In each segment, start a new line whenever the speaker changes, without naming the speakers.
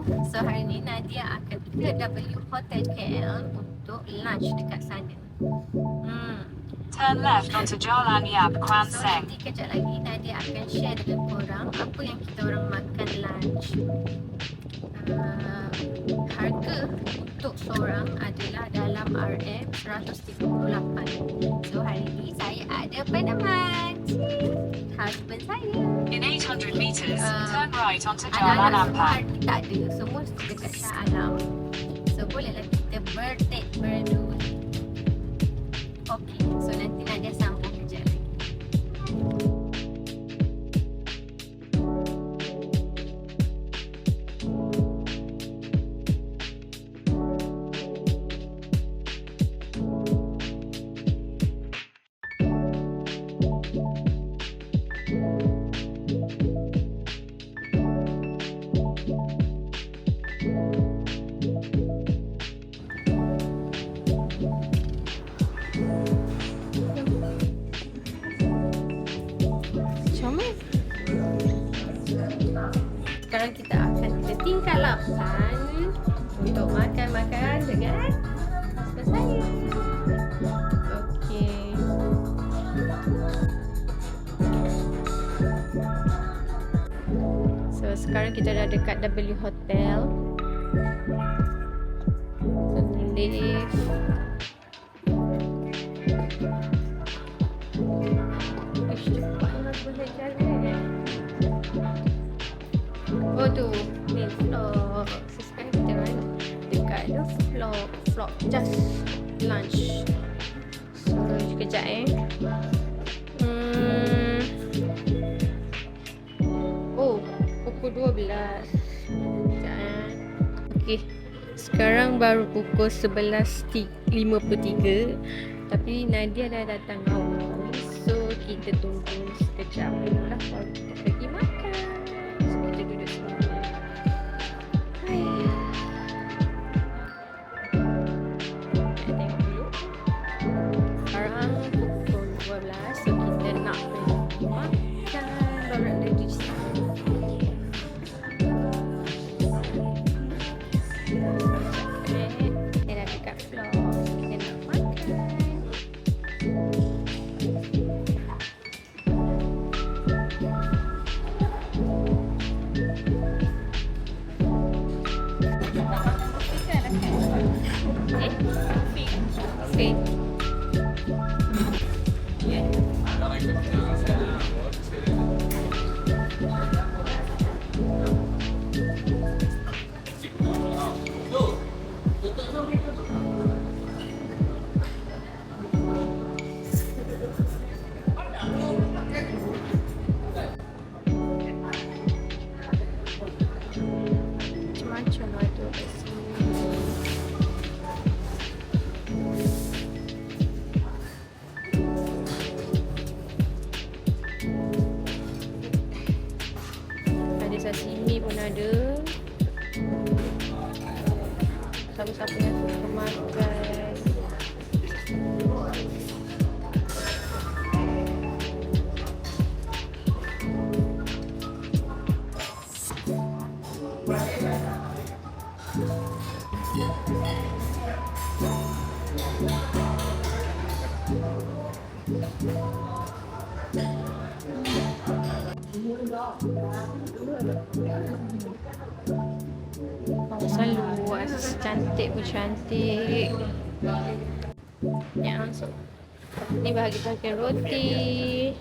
So hari ni Nadia akan ke W Hotel KL untuk lunch dekat sana.
Turn left onto Jalan Yap Kwan
So
Seng.
nanti kejap lagi Nadia akan share dengan korang apa yang kita orang makan lunch. Harga untuk seorang adalah dalam RM138. So hari ni saya ada peneman, husband saya.
In 800 meters, turn right onto Jalan
Anak-anak semua
Ampang.
hari ni tak ada, semua dekat Shah Alam. So bolehlah kita berdate berdua. Okey, so nanti Nadia sambung kejap lagi. Sekarang kita akan ke tingkat 8 untuk makan-makan dengan husband saya. Okey. So sekarang kita dah dekat W Hotel. Lift. Ish, cepatlah boleh jalan. Oh tu, ni vlog. So sekarang kita orang dekat the vlog just lunch. So sekejap Oh, pukul 12. Sekejap Okey. Sekarang baru pukul 11.53. Tapi Nadia dah datang awal. So kita tunggu sekejap dulu lah baru kita pergi makan. So kita duduk sini. Nak tengok dulu. Sekarang pukul 12. So kita nak pergi makan. Baru nak register. Dia dah dekat floor. Kita nak makan. Okay. Macam-macam ada kat sini. Ada sashimi pun ada. Siapa-siapa yang suka makan. Selalu cantik pun cantik. Ya, so ni bahagian roti.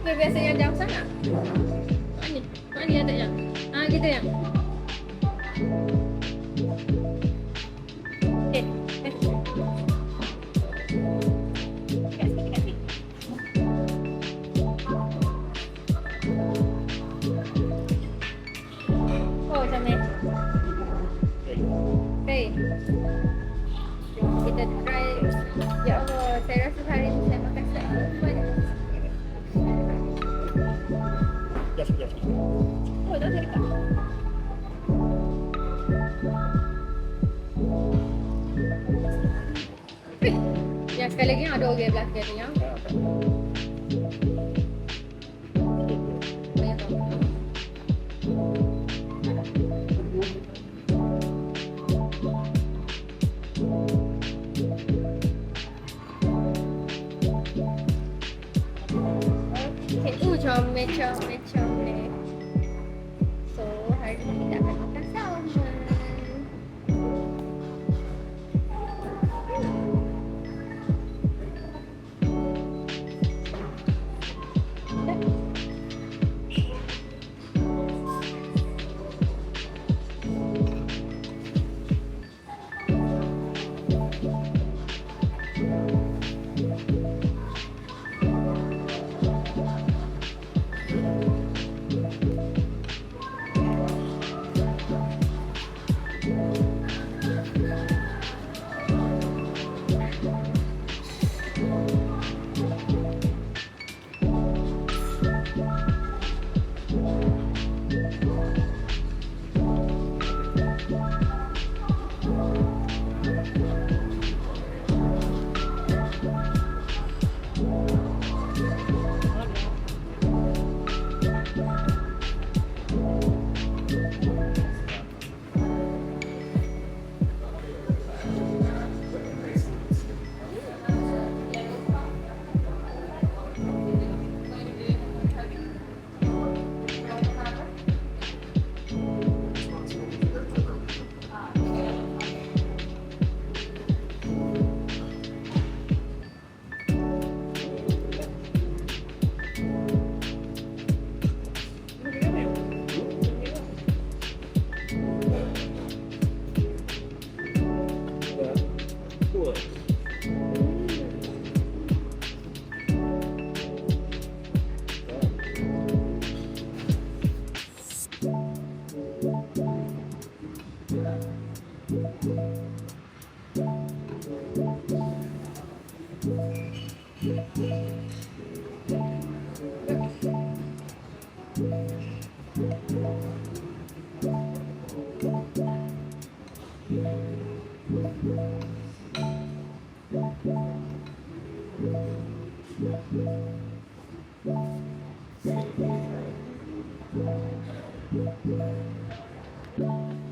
Dia biasa yang jauh sangat. Mana? Mana dia tak yang? Gitu yang. Oh, macam ni. Okay. Kita try. Ya Allah, saya rasa hari ni saya makan salmon banyak. Oh, dah dekat. Yang sekali lagi ada orang belakang ni yang. Banyak tau. Okay, comel. So, hari ni kita akan makan salmon.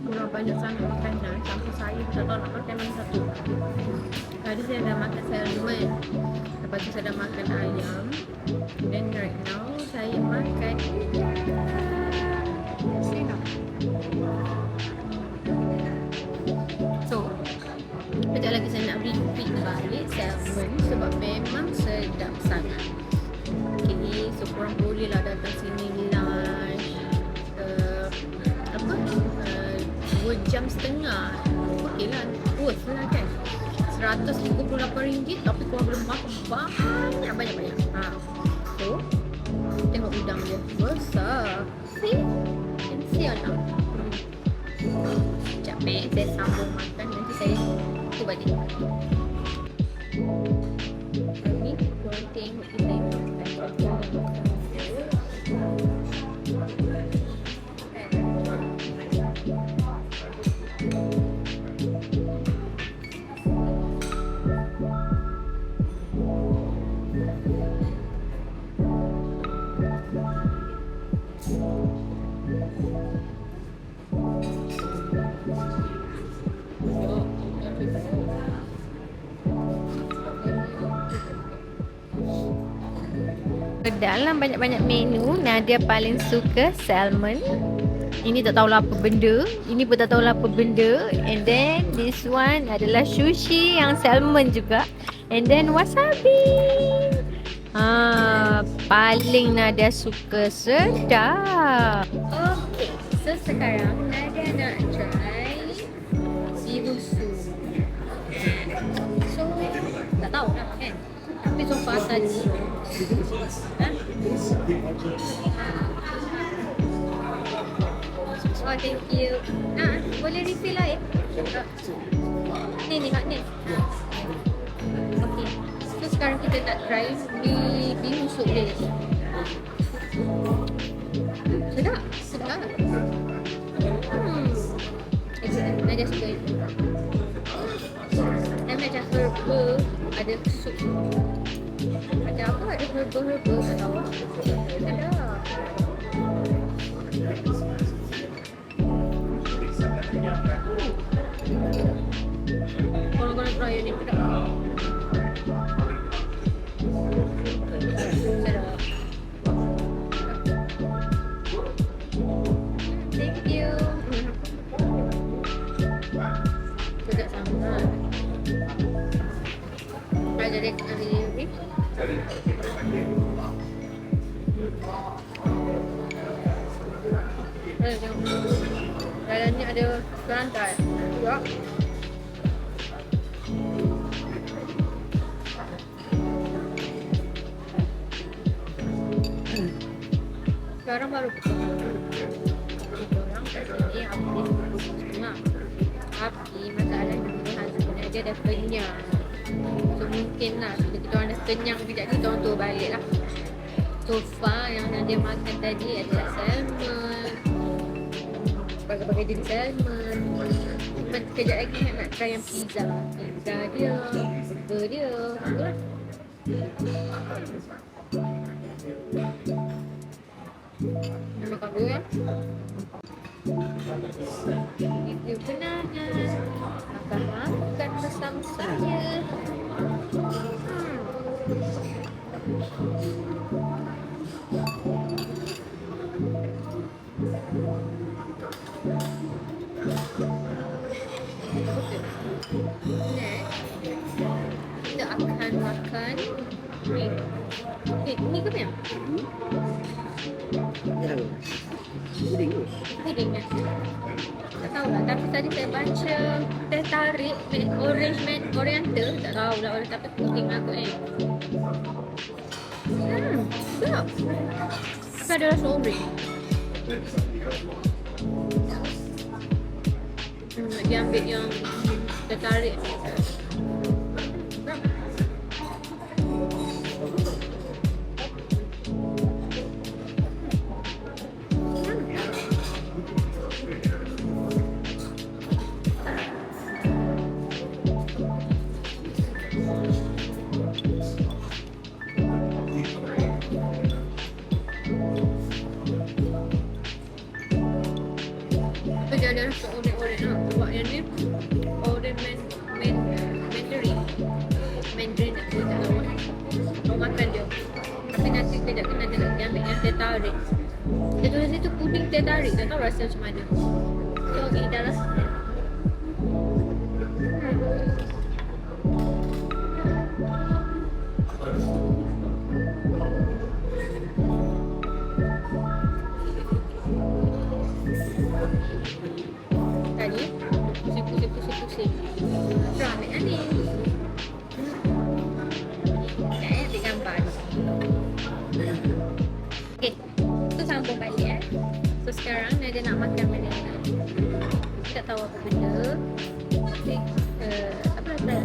Kurang banyak sangat makanan sampai saya tak tahu nak makan mana satu. Tadi saya dah makan salmon, lepas tu saya dah makan ayam, then right now saya makan sina. So, sekejap lagi saya nak repeat balik salmon sebab memang sedap sangat. Okay, so korang boleh lah datang sini lunch 2.5 jam. Okey lah, worth lah kan. RM138 tapi korang boleh makan banyak. So, tengok udang dia besar. See or not? Sekejap saya sambung makan, nanti saya tu balik. Ni korang tengok kita yang makan. Dalam banyak-banyak menu, Nadia paling suka salmon. Ini tak tahulah apa benda. Ini pun tak tahulah apa benda. And then this one adalah sushi yang salmon juga. And then wasabi. Paling Nadia suka sedap. Okay, so sekarang Nadia nak try birusu. So, tak tahu lah kan. Tapi so far tadi Oh, thank you. Boleh refill lah Ni hot ni. Okay. So sekarang kita nak try birusu dia. Sedap. Excellent. Nadia suka itu. Dan macam herba, ada sup. Ada apa? Ada herba-herba, tak tahu. Sedap. Korang try ni sedap. Sedap. Thank you. Sedap sangat. Ada dekat delivery. Dalam ni ada kerantai. Ya. Sekarang baru orang kat sini habis setengah. Tapi masalahnya sebenarnya dia dah kenyang. So mungkin lah bila kita orang dah kenyang sekejap kita orang tu balik lah. So far yang Nadia makan tadi adalah salmon, bagai-bagai jenis salmon. Sekejap lagi nak try yang pizza dia, burger dia. Itulah. Nak makan dulu ya. Review kenangan. Makan bersama saya. Kita akan makan ni ke apa? Puding kan? Tak tahu lah. Tapi tadi saya baca teh tarik orange oriental. Tak tahu lah orang tapi puding lah kot sedap. Tapi ada rasa orange. Dia ambil yang teh tarik. Dia ada rasa oren-oren lah. Sebab yang ni oren Mandarin aku tak tahu. Mau makan dia. Tapi nanti kejap kena dia ambil yang teh tarik. Dia tulis situ puding teh tarik. Tak tahu rasa macam mana. So okay, dah lah. Tadi pusing. Terus ambil yang ni. Ambil gambar. Okay, tu sambung balik So sekarang Nadia nak makan benda ni. Tak tahu apa benda. Tapi apa lah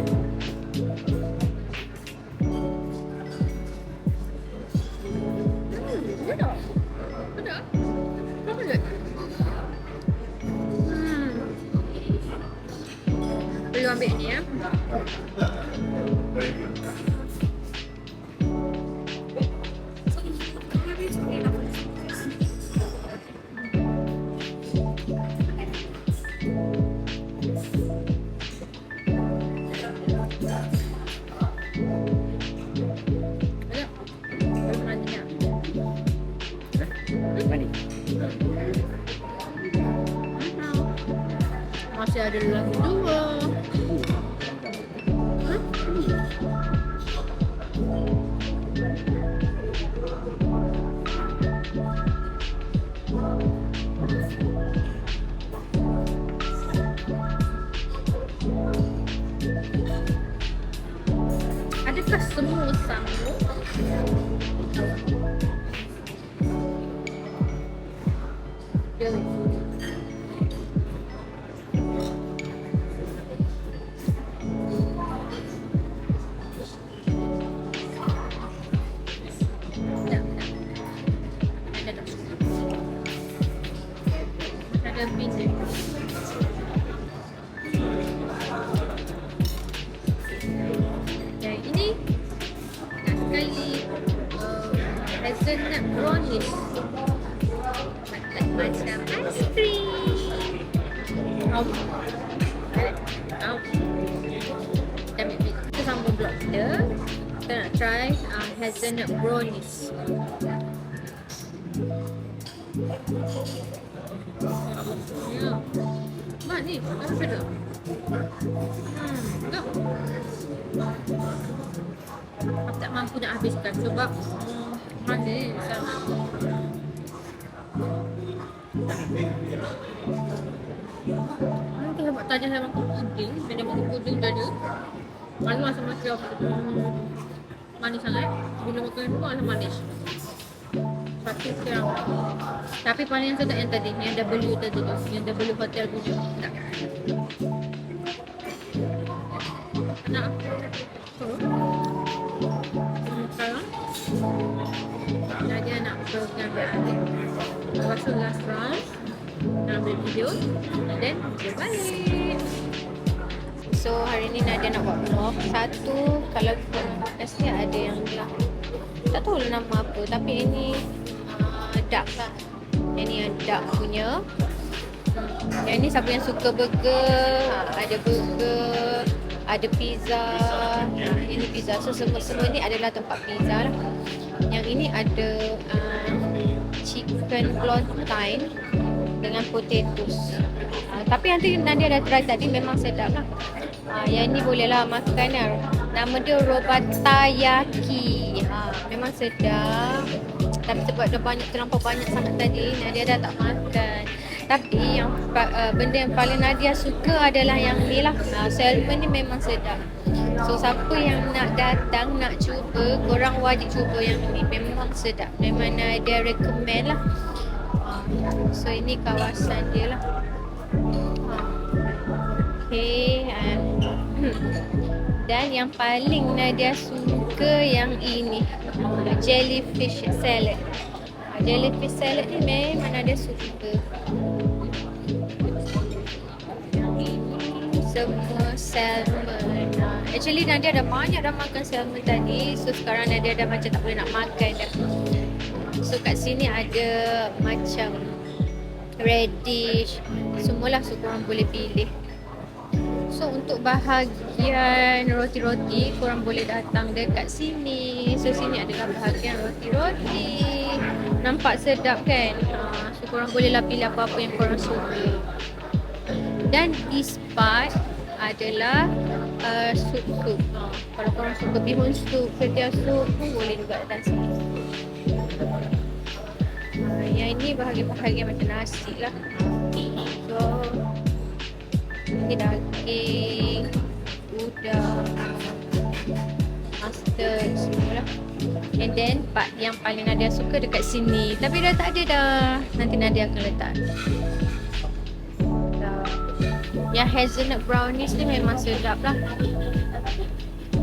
sedap. Apa dia? Perlu ambil ni ya. Masih ada lagi dua. Really. Ada beans dia. Yang ini nak sekali hazelnut brownies. Macam ice cream. Kita ambil bit. Kita sambung blok kita. Kita nak try hazelnut brownies. Ya. Mak ni, apa tu? Tak. Aku tak mampu nak habiskan sebab manis sangat. Mungkin sebab tanya saya makan puding, bila makan puding tadi malu rasa macam manis sangat. Bila makan itu rasa manis. Satu sekarang. Tapi paling sedap yang tadi, yang W tadi tu, yang W hotel punya. Tak. Nak? Sekarang Nadia nak teruskan adik. Lepas tu last round nak ambil video dan dia balik. So hari ni Nadia nak buat vlog. Satu, kalau biasanya ada yang bilang tak tahu lah nama apa, tapi ini duck lah. Yang ni yang duck punya. Yang ni siapa yang suka burger, ada burger, ada pizza. Ini pizza. So semua ni adalah tempat pizza lah. Yang ini ada chicken plantain dengan potatoes. Tapi nanti Nadia dah try tadi, memang sedap lah. Yang ni boleh lah makan lah. Nama dia Robatayaki. Memang sedap. Tapi sebab dah terlampau banyak sangat tadi, Nadia dah tak makan. Tapi yang benda yang paling Nadia suka adalah yang ni lah. Salmon ni memang sedap. So siapa yang nak datang, nak cuba, korang wajib cuba yang ni. Memang sedap. Memang Nadia recommend lah. So ini kawasan dia lah. Okay. Dan yang paling Nadia suka yang ini, jellyfish salad. Jellyfish salad ni memang Nadia suka. Semua salmon. Actually Nadia dah banyak dah makan salmon tadi. So sekarang Nadia dah macam tak boleh nak makan dah. So kat sini ada macam radish. Semualah, so korang boleh pilih. So untuk bahagian roti-roti, korang boleh datang dekat sini. So sini adalah bahagian roti-roti. Nampak sedap kan? So korang bolehlah pilih apa-apa yang korang suka. Dan this part adalah sup-sup. Kalau korang suka bihun sup, ketiak sup pun boleh juga datang sini. Yang ini bahagian-bahagian macam nasi lah. So ini daging, udang, mustard, semualah. And then part yang paling Nadia suka dekat sini. Tapi dah tak ada dah. Nanti Nadia akan letak. Yang hazelnut brownies ni memang sedap lah.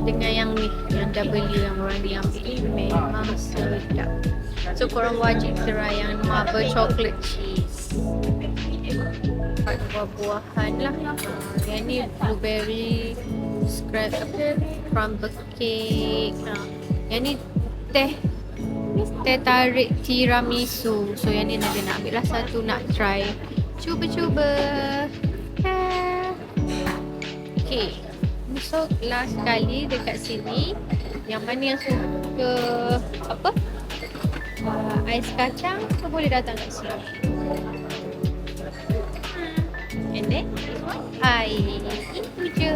Dengan yang ni, yang W yang orang dia ambil ni memang sedap. So korang wajib try yang marble chocolate cheese. Buah-buahan lah. Yang ni blueberry scrap crumble cake. Yang ni teh tarik tiramisu. So yang ni Nadia nak ambil lah satu, nak try. Cuba-cuba. Okay. So last kali dekat sini, yang mana yang suka apa? Ais kacang, so boleh datang kat sini. And then this one, air. Itu je.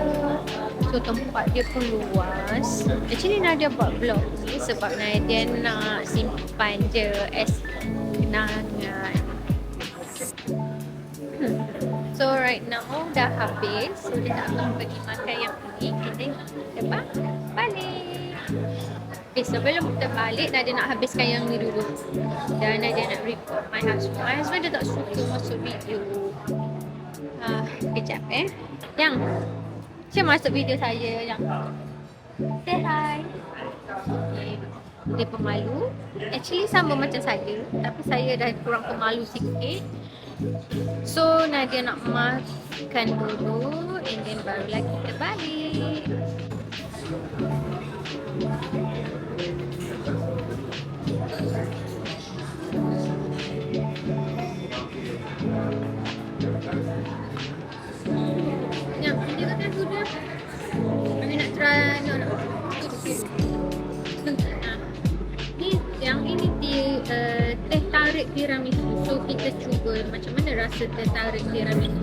So tempat dia pun luas. Actually Nadia buat vlog ni sebab Nadia nak simpan je as kenangan. So right now dah habis. So dia tak akan pergi makan yang ini. Kita lepas balik. Okay, sebelum kita balik, Nadia nak habiskan yang ni dulu. Dan Nadia nak report my husband. My husband dia tak suka masuk video. Kejap Yang, macam masuk video saya yang say hi. Okay. Dia pemalu. Actually sama macam saya, tapi saya dah kurang pemalu sikit. So Nadia nak makan dulu, and then barulah kita balik. Yang ini kan sudah. Kami nak try ni yang ini teh tarik tiramisu. So kita cuba macam mana rasa teh tarik tiramisu.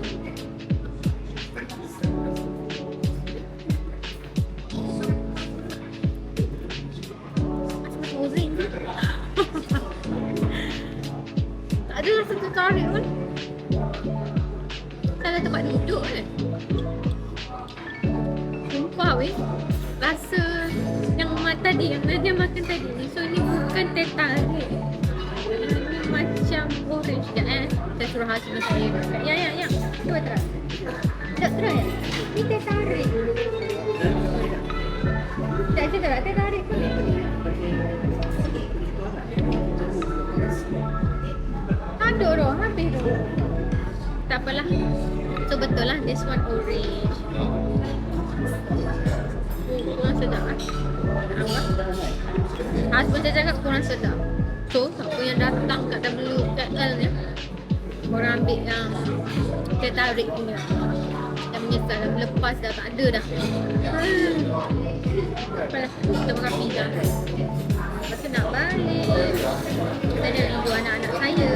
Tak ada rasa teh tarik pun. Salah tempat duduk kan. Sumpah weh. Rasa yang tadi, yang Nadia makan tadi ni. So ni bukan teh tarik. Ni macam orange. Sekejap saya suruh husband saya makan. Yang cuba try. Tak try. Ni teh tarik. Tak cakap tak teh tarik pun. Aduh roh, habis roh. Tak apalah. So betul lah, this one orange. Kurang sedap lah. Husband saya cakap kurang sedap. So, siapa yang datang kat WKL ni, korang ambil yang teh tarik punya. Dah menyesal dah, lepas dah tak ada dah. Apalah, kita makan pizza. Lepas tu nak balik. Saya nak rindu anak-anak saya.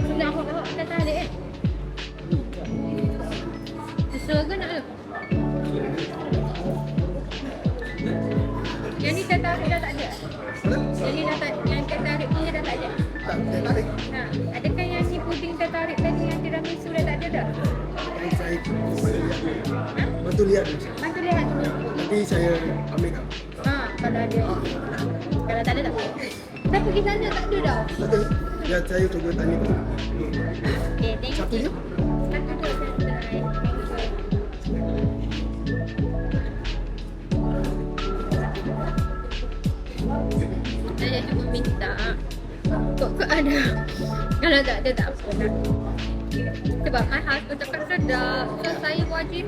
Sudah awak dah tarik kan? Susah ke nak? Yang ni teh tarik dah tak ada? Yang ni dah tak, yang teh tarik punya dah tak ada?
Tak, teh tarik.
Adakah yang si puding teh tarik tadi yang tiramisu dah tak ada dah?
Saya bantu lihat.
Bantu lihat dulu.
Nanti saya ambil kan.
Kalau ada. Kalau tak ada tak apa. Saya pergi sana tak ada dah.
Tak ada. Ya, saya tunggu tanya tu.
Okay, thank
Satu je?
you. Satu je saya try. Saya cuma minta kok ada. Kalau tak ada tak apa dah. Sebab my husband cakap sedap. So saya wajib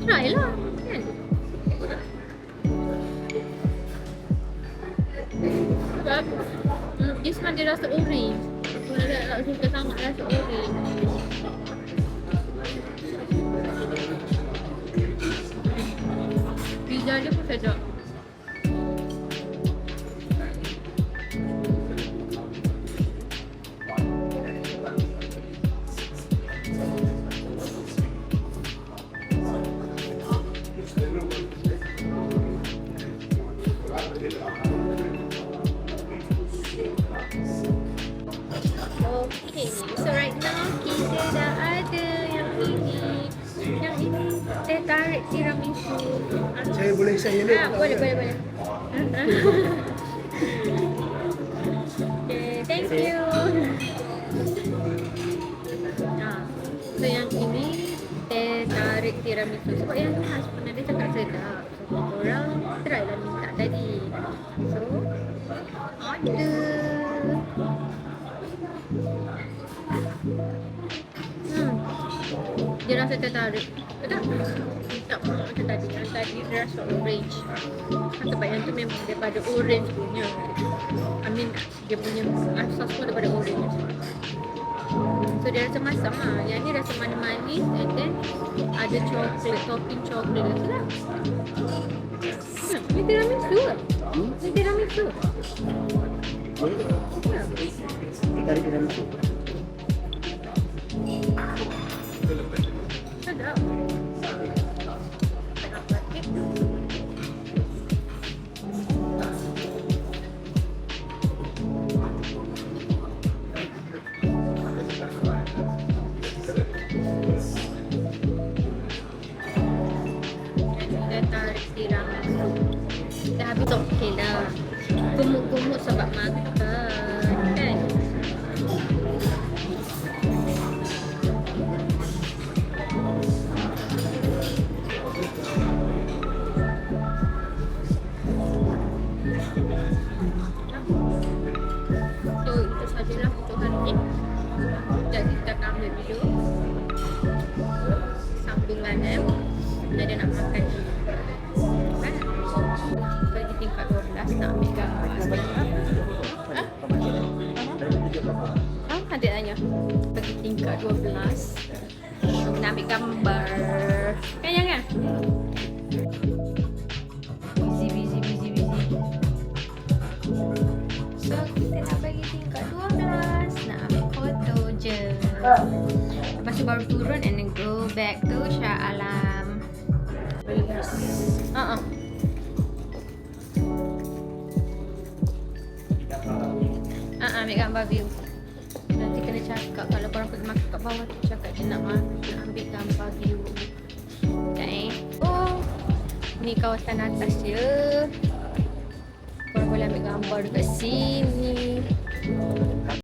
try lah kan. Sebab this one dia rasa orange. Saya tak suka sangat rasa orange. Pizza dia pun sedap. Okay, so right now kita dah ada yang ini. Yang ini teh tarik tiramisu.
Saya boleh saya ni.
Boleh. Okay, thank you. So yang ini teh tarik tiramisu. Sebab yang tu husband dia cakap sedap. So korang try lah minta tadi. So order. Dia rasa tertarik. Betul? Tak macam tadi. Yang tadi dia rasa orange. Sebab yang tu memang daripada orange punya. I mean dia punya asas pun daripada orange. So dia rasa masam lah. Yang ni rasa manis-manis, and then ada coklat, topping coklat. Sedap. Ni tiramisu lah. Ni tiramisu.
Tarik tiramisu.
Sedap. saya tarik sirangan tu. Dah habis okey dah. Kumuk-kumuk sebab makan kan. So itu sajalah untuk hari ini. Jadi kita akan ambil video sambungan Nada nak makan kan? Bagi tingkat 12 nak ambil gambar. Ada tanya. Bagi tingkat 12 nak ambil gambar. Kan jangan? Busy. So kita nak bagi tingkat 12 nak ambil foto je. Lepas tu baru turun and then go back to Shah Alam. Ambil gambar view. Nanti kena cakap kalau korang pergi makan kat bawah tu, cakap je nak ambil gambar view. Okay. Oh, ni kawasan atas je. Korang boleh ambil gambar dekat sini.